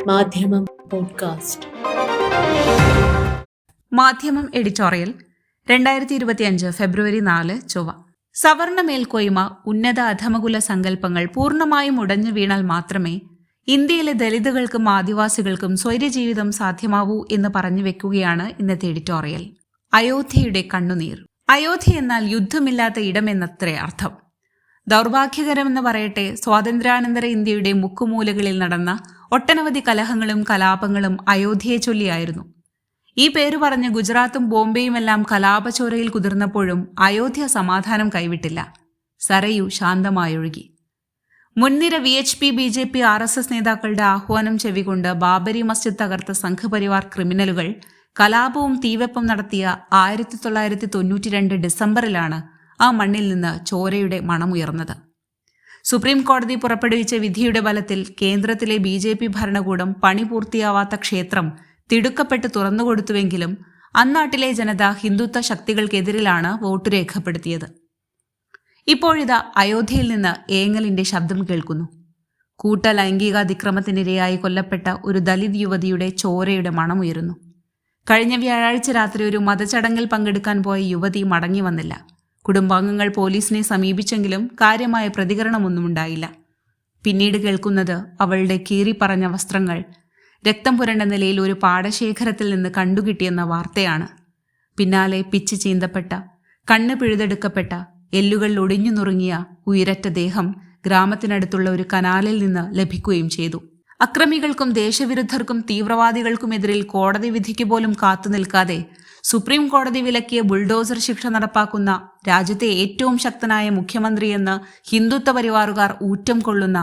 മാധ്യമം പോഡ്കാസ്റ്റ്. മാധ്യമം എഡിറ്റോറിയൽ 2025 ഫെബ്രുവരി 4 ചൊവ്വ. സവർണ മേൽക്കോയ്മ, ഉന്നത അധമകുല സങ്കല്പങ്ങൾ പൂർണ്ണമായും ഉടഞ്ഞു വീണാൽ മാത്രമേ ഇന്ത്യയിലെ ദലിതുകൾക്കും ആദിവാസികൾക്കും സ്വൈര്യജീവിതം സാധ്യമാവൂ എന്ന് പറഞ്ഞു വെക്കുകയാണ് ഇന്നത്തെ എഡിറ്റോറിയൽ. അയോധ്യയുടെ കണ്ണുനീർ. അയോധ്യ എന്നാൽ യുദ്ധമില്ലാത്ത ഇടമെന്നത്രേ അർത്ഥം. ദൗർഭാഗ്യകരമെന്ന് പറയട്ടെ, സ്വാതന്ത്ര്യാനന്തര ഇന്ത്യയുടെ മുക്കുമൂലകളിൽ നടന്ന ഒട്ടനവധി കലഹങ്ങളും കലാപങ്ങളും അയോധ്യയെ ചൊല്ലിയായിരുന്നു. ഈ പേരു പറഞ്ഞ് ഗുജറാത്തും ബോംബെയുമെല്ലാം കലാപച്ചോരയിൽ കുതിർന്നപ്പോഴും അയോധ്യ സമാധാനം കൈവിട്ടില്ല. സരയു ശാന്തമായൊഴുകി. മുൻനിര VHP, BJP, RSS നേതാക്കളുടെ ആഹ്വാനം ചെവികൊണ്ട് ബാബരി മസ്ജിദ് തകർത്ത സംഘപരിവാർ ക്രിമിനലുകൾ കലാപവും തീവെപ്പും നടത്തിയ 1992 ഡിസംബറിലാണ് ആ മണ്ണിൽ നിന്ന് ചോരയുടെ മണമുയർന്നത്. സുപ്രീം കോടതി പുറപ്പെടുവിച്ച വിധിയുടെ ബലത്തിൽ കേന്ദ്രത്തിലെ BJP ഭരണകൂടം പണി പൂർത്തിയാവാത്ത ക്ഷേത്രം തിടുക്കപ്പെട്ട് തുറന്നുകൊടുത്തുവെങ്കിലും അന്നാട്ടിലെ ജനത ഹിന്ദുത്വ ശക്തികൾക്കെതിരിലാണ് വോട്ട് രേഖപ്പെടുത്തിയത്. ഇപ്പോഴിതാ അയോധ്യയിൽ നിന്ന് ഏങ്ങലിന്റെ ശബ്ദം കേൾക്കുന്നു. കൂട്ട ലൈംഗികാതിക്രമത്തിനിരയായി കൊല്ലപ്പെട്ട ഒരു ദലിത് യുവതിയുടെ ചോരയുടെ മണമുയരുന്നു. കഴിഞ്ഞ വ്യാഴാഴ്ച രാത്രി ഒരു മതചടങ്ങിൽ പങ്കെടുക്കാൻ പോയ യുവതി മടങ്ങി വന്നില്ല. കുടുംബാംഗങ്ങൾ പോലീസിനെ സമീപിച്ചെങ്കിലും കാര്യമായ പ്രതികരണമൊന്നും ഉണ്ടായില്ല. പിന്നീട് കേൾക്കുന്നത് അവളുടെ കീറിപ്പറഞ്ഞ വസ്ത്രങ്ങൾ രക്തം പുരണ്ട നിലയിൽ ഒരു പാടശേഖരത്തിൽ നിന്ന് കണ്ടുകിട്ടിയെന്ന വാർത്തയാണ്. പിന്നാലെ പിച്ച് ചീന്തപ്പെട്ട, കണ്ണ് പിഴുതെടുക്കപ്പെട്ട, എല്ലുകൾ ഒടിഞ്ഞു നുറുങ്ങിയ ഉയരറ്റ ദേഹം ഗ്രാമത്തിനടുത്തുള്ള ഒരു കനാലിൽ നിന്ന് ലഭിക്കുകയും ചെയ്തു. അക്രമികൾക്കും ദേശവിരുദ്ധർക്കും തീവ്രവാദികൾക്കുമെതിരിൽ കോടതി വിധിക്ക് പോലും കാത്തുനിൽക്കാതെ സുപ്രീം കോടതി വിലക്കിയ ബുൾഡോസർ ശിക്ഷ നടപ്പാക്കുന്ന രാജ്യത്തെ ഏറ്റവും ശക്തനായ മുഖ്യമന്ത്രിയെന്ന് ഹിന്ദുത്വ പരിവാറുകാർ ഊറ്റം കൊള്ളുന്ന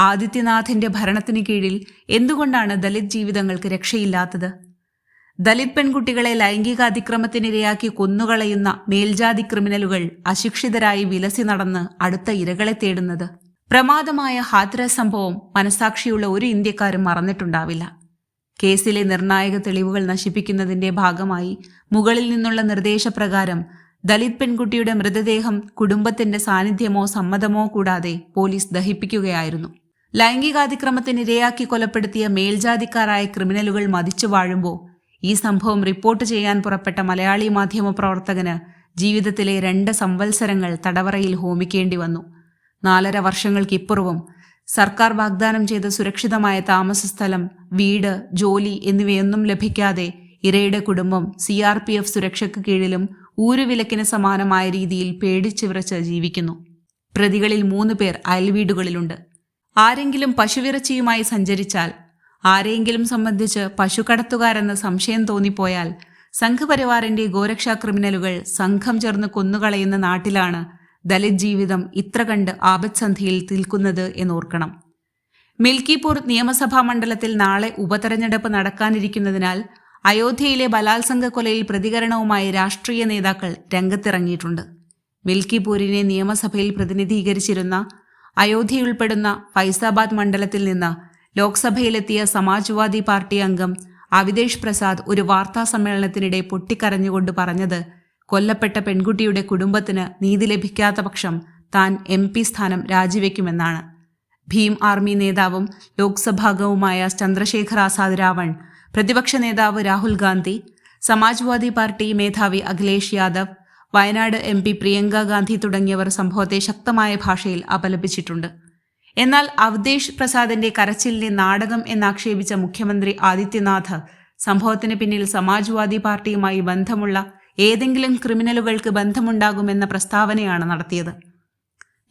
ആദിത്യനാഥിന്റെ ഭരണത്തിന് കീഴിൽ എന്തുകൊണ്ടാണ് ദലിത് ജീവിതങ്ങൾക്ക് രക്ഷയില്ലാത്തത്? ദലിത് പെൺകുട്ടികളെ ലൈംഗിക അതിക്രമത്തിനിരയാക്കി കൊന്നുകളയുന്ന മേൽജാതി ക്രിമിനലുകൾ അശിക്ഷിതരായി വിലസി നടന്ന് അടുത്ത ഇരകളെ തേടുന്നത്? പ്രമാദമായ ഹാഥ്രസ് സംഭവം മനസാക്ഷിയുള്ള ഒരു ഇന്ത്യക്കാരും മറന്നിട്ടുണ്ടാവില്ല. കേസിലെ നിർണായക തെളിവുകൾ നശിപ്പിക്കുന്നതിന്റെ ഭാഗമായി മുകളിൽ നിന്നുള്ള നിർദ്ദേശപ്രകാരം ദലിത് പെൺകുട്ടിയുടെ മൃതദേഹം കുടുംബത്തിന്റെ സാന്നിധ്യമോ സമ്മതമോ കൂടാതെ പോലീസ് ദഹിപ്പിക്കുകയായിരുന്നു. ലൈംഗികാതിക്രമത്തിനിരയാക്കി കൊലപ്പെടുത്തിയ മേൽജാതിക്കാരായ ക്രിമിനലുകൾ മതിച്ചു വാഴുമ്പോൾ ഈ സംഭവം റിപ്പോർട്ട് ചെയ്യാൻ പുറപ്പെട്ട മലയാളി മാധ്യമ പ്രവർത്തകന് ജീവിതത്തിലെ 2 സംവത്സരങ്ങൾ തടവറയിൽ ഹോമിക്കേണ്ടി വന്നു. 4.5 വർഷങ്ങൾക്കിപ്പുറവും സർക്കാർ വാഗ്ദാനം ചെയ്ത സുരക്ഷിതമായ താമസസ്ഥലം, വീട്, ജോലി എന്നിവയൊന്നും ലഭിക്കാതെ ഇരയുടെ കുടുംബം CRPF സുരക്ഷയ്ക്ക് കീഴിലും ഊരുവിലക്കിന് സമാനമായ രീതിയിൽ പേടിച്ചു വിറച്ച് ജീവിക്കുന്നു. പ്രതികളിൽ 3 പേർ അയൽവീടുകളിലുണ്ട്. ആരെങ്കിലും പശുവിറച്ചിയുമായി സഞ്ചരിച്ചാൽ, ആരെയെങ്കിലും സംബന്ധിച്ച് പശുക്കടത്തുകാരെന്ന് സംശയം തോന്നിപ്പോയാൽ സംഘപരിവാറിന്റെ ഗോരക്ഷാ ക്രിമിനലുകൾ സംഘം ചേർന്ന് കൊന്നുകളയുന്ന നാട്ടിലാണ് ദലിത് ജീവിതം ഇത്ര കണ്ട് ആപത്സന്ധിയിൽ നിൽക്കുന്നത് എന്നോർക്കണം. മിൽക്കിപൂർ നിയമസഭാ മണ്ഡലത്തിൽ നാളെ ഉപതെരഞ്ഞെടുപ്പ് നടക്കാനിരിക്കുന്നതിനാൽ അയോധ്യയിലെ ബലാത്സംഗ കൊലയിൽ പ്രതികരണവുമായി രാഷ്ട്രീയ നേതാക്കൾ രംഗത്തിറങ്ങിയിട്ടുണ്ട്. മിൽക്കിപൂരിനെ നിയമസഭയിൽ പ്രതിനിധീകരിച്ചിരുന്ന അയോധ്യയുൾപ്പെടുന്ന ഫൈസാബാദ് മണ്ഡലത്തിൽ നിന്ന് ലോക്സഭയിലെത്തിയ സമാജ്വാദി പാർട്ടി അംഗം അവിതേഷ് പ്രസാദ് ഒരു വാർത്താ സമ്മേളനത്തിനിടെ പൊട്ടിക്കരഞ്ഞുകൊണ്ട് പറഞ്ഞത് കൊല്ലപ്പെട്ട പെൺകുട്ടിയുടെ കുടുംബത്തിന് നീതി ലഭിക്കാത്ത പക്ഷം താൻ MP സ്ഥാനം രാജിവെക്കുമെന്നാണ്. ഭീം ആർമി നേതാവും ലോക്സഭാംഗവുമായ ചന്ദ്രശേഖർ ആസാദ് രാവൺ, പ്രതിപക്ഷ നേതാവ് രാഹുൽ ഗാന്ധി, സമാജ്വാദി പാർട്ടി മേധാവി അഖിലേഷ് യാദവ്, വയനാട് MP പ്രിയങ്ക ഗാന്ധി തുടങ്ങിയവർ സംഭവത്തെ ശക്തമായ ഭാഷയിൽ അപലപിച്ചിട്ടുണ്ട്. എന്നാൽ അവധേഷ് പ്രസാദിന്റെ കരച്ചിലിനെ നാടകം എന്നാക്ഷേപിച്ച മുഖ്യമന്ത്രി ആദിത്യനാഥ് സംഭവത്തിന് പിന്നിൽ സമാജ്വാദി പാർട്ടിയുമായി ബന്ധമുള്ള ഏതെങ്കിലും ക്രിമിനലുകൾക്ക് ബന്ധമുണ്ടാകുമെന്ന പ്രസ്താവനയാണ് നടത്തിയത്.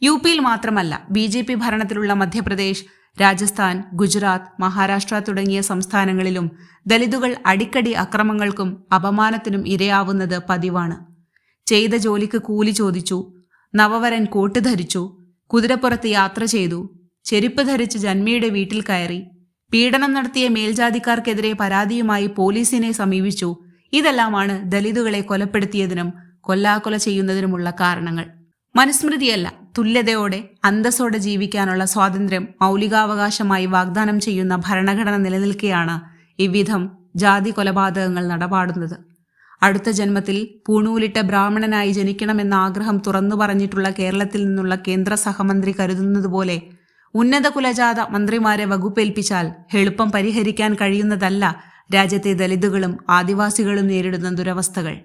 UPയിൽ മാത്രമല്ല, BJP ഭരണത്തിലുള്ള മധ്യപ്രദേശ്, രാജസ്ഥാൻ, ഗുജറാത്ത്, മഹാരാഷ്ട്ര തുടങ്ങിയ സംസ്ഥാനങ്ങളിലും ദലിതുകൾ അടിക്കടി അക്രമങ്ങൾക്കും അപമാനത്തിനും ഇരയാവുന്നത് പതിവാണ്. ചെയ്ത ജോലിക്ക് കൂലി ചോദിച്ചു, നവവരൻ കോട്ട് ധരിച്ചു, കുതിരപ്പുറത്ത് യാത്ര ചെയ്തു, ചെരുപ്പ് ധരിച്ച് ജന്മിയുടെ വീട്ടിൽ കയറി, പീഡനം നടത്തിയ മേൽജാതിക്കാർക്കെതിരെ പരാതിയുമായി പോലീസിനെ സമീപിച്ചു. ഇതെല്ലാമാണ് ദലിതുകളെ കൊലപ്പെടുത്തിയതിനും കൊല്ലാക്കൊല ചെയ്യുന്നതിനുമുള്ള കാരണങ്ങൾ. മനുസ്മൃതിയല്ല, തുല്യതയോടെ അന്തസ്സോടെ ജീവിക്കാനുള്ള സ്വാതന്ത്ര്യം മൗലികാവകാശമായി വാഗ്ദാനം ചെയ്യുന്ന ഭരണഘടന നിലനിൽക്കെയാണ് ഇவ்விധം ജാതി കൊലപാതകങ്ങൾ നടപാടുന്നത്. അടുത്ത ജന്മത്തിൽ പൂണൂലിട്ട ബ്രാഹ്മണനായി ജനിക്കണമെന്ന ആഗ്രഹം തുറന്നു പറഞ്ഞിട്ടുള്ള കേരളത്തിൽ നിന്നുള്ള കേന്ദ്ര സഹമന്ത്രി കരുതുന്നതുപോലെ ഉന്നത കുലജാത മന്ത്രിമാരെ വകുപ്പേൽപ്പിച്ചാൽ എളുപ്പം പരിഹരിക്കാൻ കഴിയുന്നതല്ല രാജ്യത്തെ ദലിതുകളും ആദിവാസികളും നേരിടുന്ന ദുരവസ്ഥകൾ.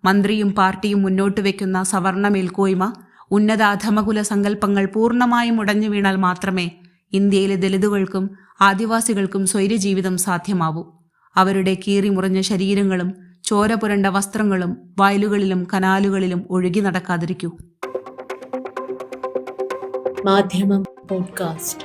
മന്ത്രിയും പാർട്ടിയും മുന്നോട്ട് വയ്ക്കുന്ന സവർണ മേൽക്കോയ്മ, ഉന്നത അധമകുല സങ്കല്പങ്ങൾ പൂർണ്ണമായും ഉടഞ്ഞു വീണാൽ മാത്രമേ ഇന്ത്യയിലെ ദലിതുകൾക്കും ആദിവാസികൾക്കും സ്വൈര്യജീവിതം സാധ്യമാവൂ. അവരുടെ കീറിമുറിഞ്ഞ ശരീരങ്ങളും ചോര പുരണ്ട വസ്ത്രങ്ങളും വയലുകളിലും കനാലുകളിലും ഒഴുകി നടക്കാതിരിക്കൂ. മാധ്യമം പോഡ്കാസ്റ്റ്.